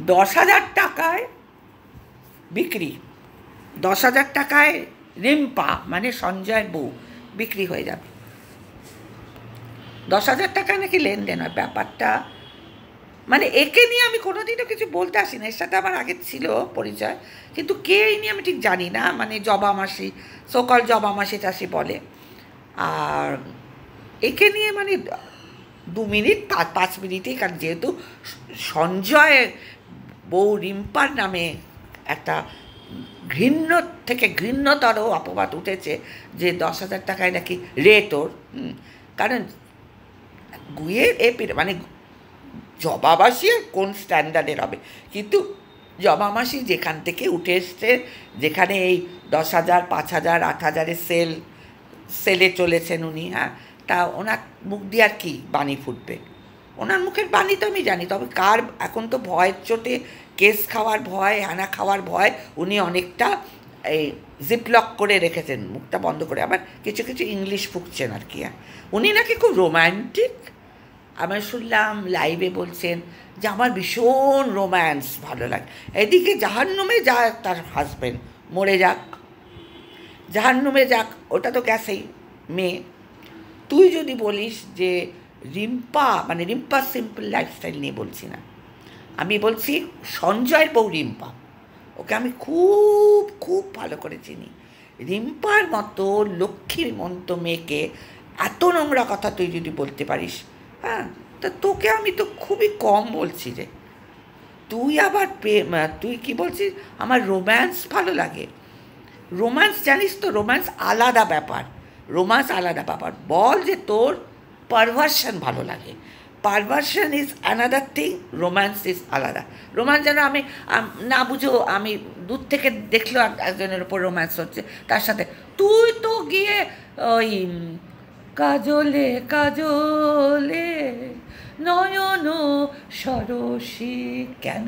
10,000 টাকায় বিক্রি, 10,000 টাকায় রিম্পা মানে সঞ্জয়ের বউ বিক্রি হয়ে যাবে। 10,000 টাকায় নাকি লেনদেন হয়। ব্যাপারটা মানে একে নিয়ে আমি কোনোদিনও কিছু বলতে আসি না, এর সাথে আমার আগে ছিল পরিচয়, কিন্তু কে এই নিয়ে আমি ঠিক জানি না। মানে জবা মাসি, সকল জবা মাসি টাসি বলে। আর একে নিয়ে মানে 2 মিনিট 5 মিনিটেই, কারণ যেহেতু সঞ্জয়ের বউ রিম্পার নামে একটা ঘৃণ্য থেকে ঘৃণ্যতর অপবাদ উঠেছে যে 10,000 টাকায় নাকি রেট ওর। কারণ গুয়ে মানে জবামাসি কোন স্ট্যান্ডার্ডের হবে, কিন্তু জবামাসি যেখান থেকে উঠে এসছে, যেখানে এই 10,000 5,000 8,000-এর সেলে চলেছেন উনি, হ্যাঁ, তা ওনার মুখ দিয়ে আর কি বাণী ফুটবে? ওনার মুখের বাণী তো আমি জানি, তবে কার এখন তো ভয়ের চোটে, কেস খাওয়ার ভয়, হানা খাওয়ার ভয়, উনি অনেকটা এই জিপলক করে রেখেছেন, মুখটা বন্ধ করে। আবার কিছু কিছু ইংলিশ ফুঁকছেন আর কি। হ্যাঁ, উনি নাকি খুব রোম্যান্টিক। আমি শুনলাম লাইভে বলছেন যে আমার ভীষণ রোম্যান্স ভালো লাগে। এদিকে জাহান্নুমে যায় তার হাজব্যান্ড, মরে যাক, জাহান্নুমে যাক, ওটা তো গেছেই মেয়ে। তুই যদি বলিস যে রিম্পা মানে রিম্পা সিম্পল লাইফস্টাইল নিয়ে বলছি না, আমি বলছি সঞ্জয়ের বউ রিম্পা, ওকে আমি খুব খুব ভালো করে চিনি। রিম্পার মতো লক্ষ্মীর মতো মেয়েকে এত নোংরা কথা তুই যদি বলতে পারিস, হ্যাঁ, তা তোকে আমি তো খুবই কম বলছি রে। তুই আবার তুই কি বলছিস আমার রোম্যান্স ভালো লাগে? রোম্যান্স জানিস তো, রোম্যান্স আলাদা ব্যাপার, রোম্যান্স আলাদা ব্যাপার। বল যে তোর পারভার্সন ভালো লাগে, perversion is another thing, romance is আলাদা। রোম্যান্স যেন আমি না বুঝো, আমি দূর থেকে দেখলো একজনের ওপর রোম্যান্স হচ্ছে, তার সাথে তুই তো গিয়ে ওই কাজলে কাজলে নয়ন সরসী কেন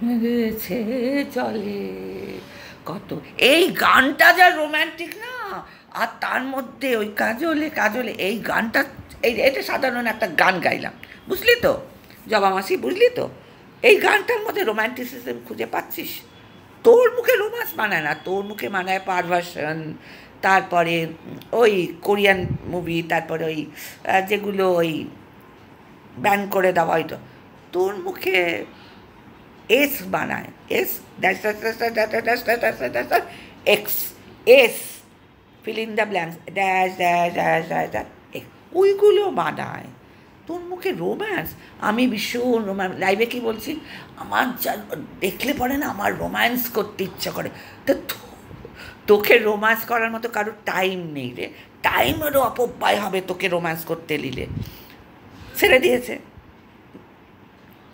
মেরেছে চলে, কত এই গানটা যা রোম্যান্টিক না। আর তার মধ্যে ওই কাজলে কাজলে এই গানটা, এটা সাধারণ একটা গান গাইলাম, বুঝলি তো জবা মাসি, বুঝলি তো? এই গানটার মধ্যে রোম্যান্টিসিজম খুঁজে পাচ্ছিস? তোর মুখে রোম্যান্স মানায় না, তোর মুখে মানায় পারভার্সন, তারপরে ওই কোরিয়ান মুভি, তারপরে ওই যেগুলো ওই ব্যান করে দেওয়া হয়তো, তোর মুখে এস বানায়, S x, S fill in the blanks dash dash dash dash dash, ওইগুলো বানায়। তোর মুখে রোম্যান্স? আমি ভীষণ রোম্যান্স, লাইভে কি বলছি, আমার যা দেখলে পরে না আমার রোম্যান্স করতে ইচ্ছা করে। তো তোকে রোম্যান্স করার মতো কারোর টাইম নেই রে, টাইমেরও অপব্যয় হবে তোকে রোম্যান্স করতে নিলে। ছেড়ে দিয়েছে,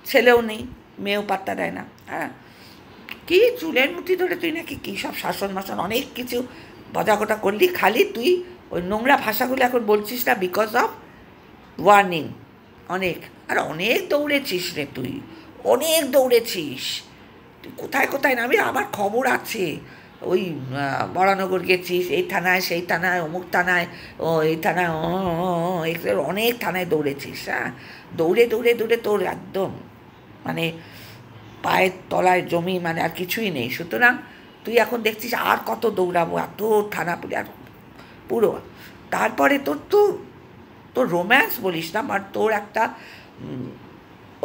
ছেলেও নেই, মেয়েও পাত্তা দেয় না। হ্যাঁ, কি চুলের মুঠি ধরে তুই নাকি কী সব শাসন মাসন অনেক কিছু বজাগোটা করলি, খালি তুই ওই নোংরা ভাষাগুলো এখন বলছিস না বিকজ অফ ওয়ার্নিং। অনেক, আর অনেক দৌড়েছিস রে তুই, অনেক দৌড়েছিস তুই, কোথায় কোথায় নামবি আমার খবর আছে। ওই বরানগর গেছিস, এই থানায় সেই থানায় অমুক থানায়, ও এই থানায়, অনেক থানায় দৌড়েছিস। হ্যাঁ, দৌড়ে দৌড়ে দৌড়ে তোর একদম মানে পায়ের তলায় জমি মানে আর কিছুই নেই। সুতরাং তুই এখন দেখছিস আর কত দৌড়াবো, এত থানা পুলিশ আর পুরো। তারপরে তোর রোম্যান্স বলিস না, বাট তোর একটা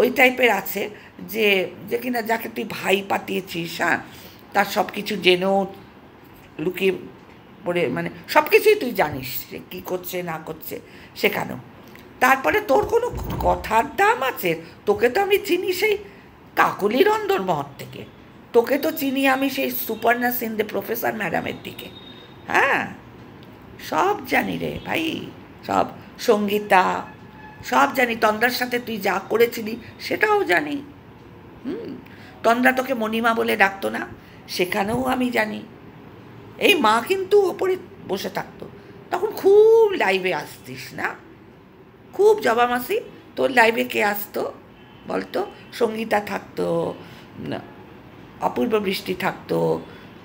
ওই টাইপের আছে যে যে কিনা যাকে তুই ভাই পাঠিয়েছিস, হ্যাঁ, তার সব কিছু জেনেও লুকিয়ে পড়ে, মানে সব কিছুই তুই জানিস সে কী করছে না করছে সেখানেও। তারপরে তোর কোনো কথার দাম আছে? তোকে তো আমি চিনি সেই কাকলি রন্ধন মহৎ থেকে, তোকে তো চিনি আমি সেই সুপর্ণা সিন্ধে প্রফেসর ম্যাডামের দিকে। হ্যাঁ, সব জানি রে ভাই, সব। সঙ্গীতা, সব জানি। তন্দ্রার সাথে তুই যা করেছিলি সেটাও জানি। তন্দ্রা তোকে মণিমা বলে ডাকতো না, সেখানেও আমি জানি। এই মা কিন্তু ওপরে বসে থাকতো, তখন খুব লাইভে আসতিস না, খুব জবা মাসি। তোর লাইভে কে আসতো বলতো? সঙ্গীতা থাকতো, অপূর্ব বৃষ্টি থাকতো,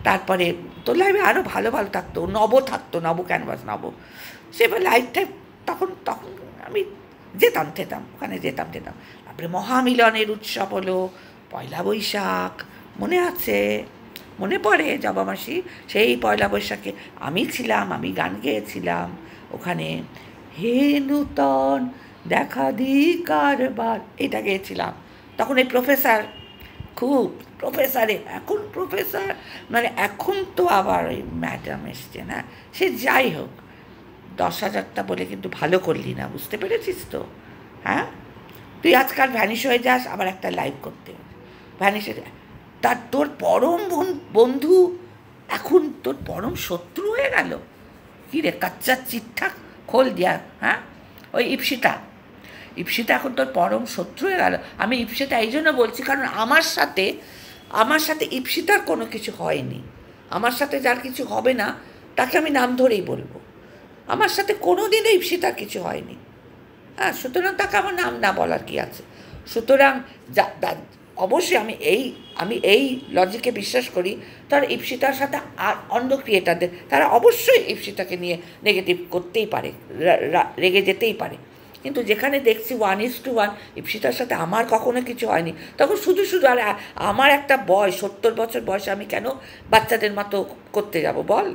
তারপরে তোর লাইভে আরও ভালো ভালো থাকতো, নব থাকতো, নব ক্যানভাস নব। সে লাইভটাই তখন তখন আমি যেতাম ওখানে যেতাম। তারপরে মহামিলনের উৎসব হলো, পয়লা বৈশাখ মনে আছে, মনে পড়ে জবা মাসি? সেই পয়লা বৈশাখে আমি ছিলাম, আমি গান গেয়েছিলাম ওখানে, হে নূতন দেখা দি কারবার, এটা গেয়েছিলাম। তখন এই প্রফেসর, খুব প্রফেসরে, এখন প্রফেসর মানে এখন তো আবার ওই ম্যাডাম এসছে না, সে যাই হোক, 10,000টা বলে কিন্তু ভালো করলি না, বুঝতে পেরেছিস তো? হ্যাঁ, তুই আজকাল ভ্যানিশ হয়ে যাস, আবার একটা লাইভ করতে ভ্যানিশ হয়ে, তার তোর পরম বন্ধু এখন তোর পরম শত্রু হয়ে গেল। কী রে, কাচ্চা চিঠা খোল দিয়া, হ্যাঁ? ওই ইপসিতা এখন তোর পরম শত্রু হয়ে গেল। আমি ইপসিতা এই জন্য বলছি, কারণ আমার সাথে ইপসিতার কোনো কিছু হয়নি। আমার সাথে যার কিছু হবে না তাকে আমি নাম ধরেই বলবো। আমার সাথে কোনো দিনও ইপসিতার কিছু হয়নি, হ্যাঁ, সুতরাং তাকে আমার নাম না বলার কি আছে? সুতরাং অবশ্যই আমি এই লজিকে বিশ্বাস করি, তার ইপসিতার সাথে আর অন্য ক্রিয়েটারদের, তারা অবশ্যই ইপসিতাকে নিয়ে নেগেটিভ করতেই পারে, রেগে যেতেই পারে, কিন্তু যেখানে দেখছি 1:1 ইপসিতার সাথে আমার কখনো কিছু হয়নি, তখন শুধু আর আমার একটা বয়স 70 বছর বয়সে আমি কেন বাচ্চাদের মতো করতে যাব বল?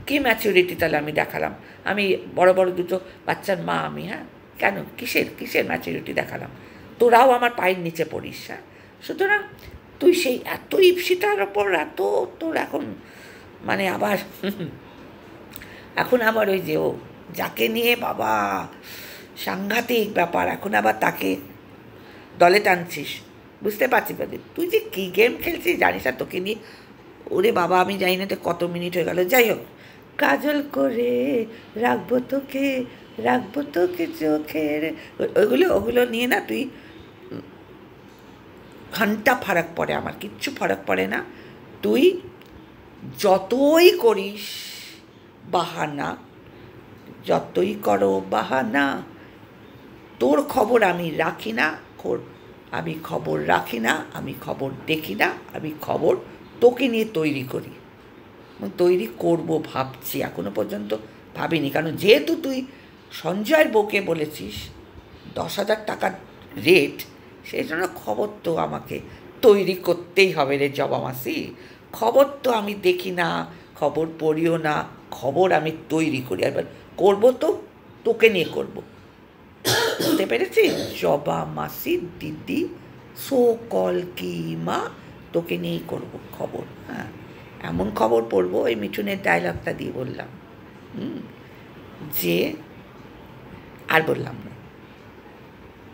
কী ম্যাচুরিটি তাহলে আমি দেখালাম? আমি বড় বড় দুটো বাচ্চার মা আমি, হ্যাঁ, কেন কিসের ম্যাচুরিটি দেখালাম? তোরাও আমার পায়ের নিচে পড়িস, হ্যাঁ। সুতরাং তুই সেই এত ইপসিটার ওপর এত তোর এখন মানে আবার এখন আবার ওই যে ও যাকে নিয়ে বাবা সাংঘাতিক ব্যাপার, এখন আবার তাকে দলে টানছিস, বুঝতে পারছি প্রদীপ তুই যে কী গেম খেলছিস জানিস? আর তোকে নিয়ে, ওরে বাবা আমি জানি না তো কত মিনিট হয়ে গেল। যাই হোক, কাজল করে রাখবো তোকে চোখের, ওগুলো নিয়ে না তুই, ঘন্টা ফারাক পড়ে, আমার কিচ্ছু ফারাক পড়ে না। তুই যতই করিস বাহানা, যতই করো বাহানা, তোর খবর আমি রাখি না, আমি খবর রাখি না, আমি খবর দেখি না, আমি খবর তোকে নিয়ে তৈরি করি, তৈরি করব ভাবছি, এখনো পর্যন্ত ভাবিনি, কারণ যেহেতু তুই সঞ্জয়ের বউকে বলেছিস 10,000 টাকার রেট, সেই জন্য খবর তো আমাকে তৈরি করতেই হবে রে জবা মাসি। খবর তো আমি দেখি না, খবর পড়িও না, খবর আমি তৈরি করি, আর করবো তো তোকে নিয়ে করব, বুঝতে পেরেছিস? জবা মাসি দিদি সকল কি মা, তোকে নিয়েই করবো খবর, হ্যাঁ, এমন খবর পড়বো, ওই মিঠুনের ডায়লগটা দিয়ে বললাম, যে আর বললাম না,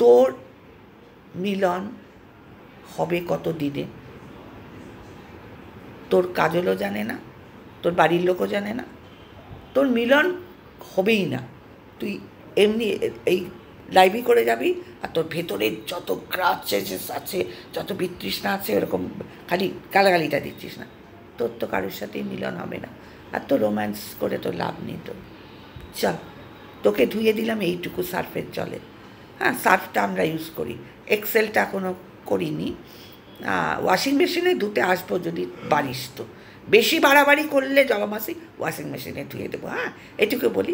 তোর মিলন হবে কত দিনে, তোর কাজলও জানে না, তোর বাড়ির লোকও জানে না, তোর মিলন হবেই না। তুই এমনি এই লাইভই করে যাবি, আর তোর ভেতরে যত গ্রাচেস আছে, যত বিতৃষ্ণা আছে, ওরকম খালি গালাগালিটা দিচ্ছিস না, তোর তো কারোর সাথেই মিলন হবে না, আর তো রোম্যান্স করে তো লাভ নেই। তো চল, তোকে ধুয়ে দিলাম এইটুকু সার্ফের জলে, হ্যাঁ, সার্ফটা আমরা ইউজ করি, এক্সেলটা এখনও করিনি, ওয়াশিং মেশিনে ধুতে আসবো যদি পারিস তো, বেশি বাড়াবাড়ি করলে জবা মাসি ওয়াশিং মেশিনে ধুয়ে দেবো, হ্যাঁ, এটুকু বলি।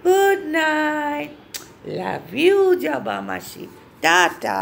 গুড নাইট, লাভ ইউ জবা মাসি, টাটা।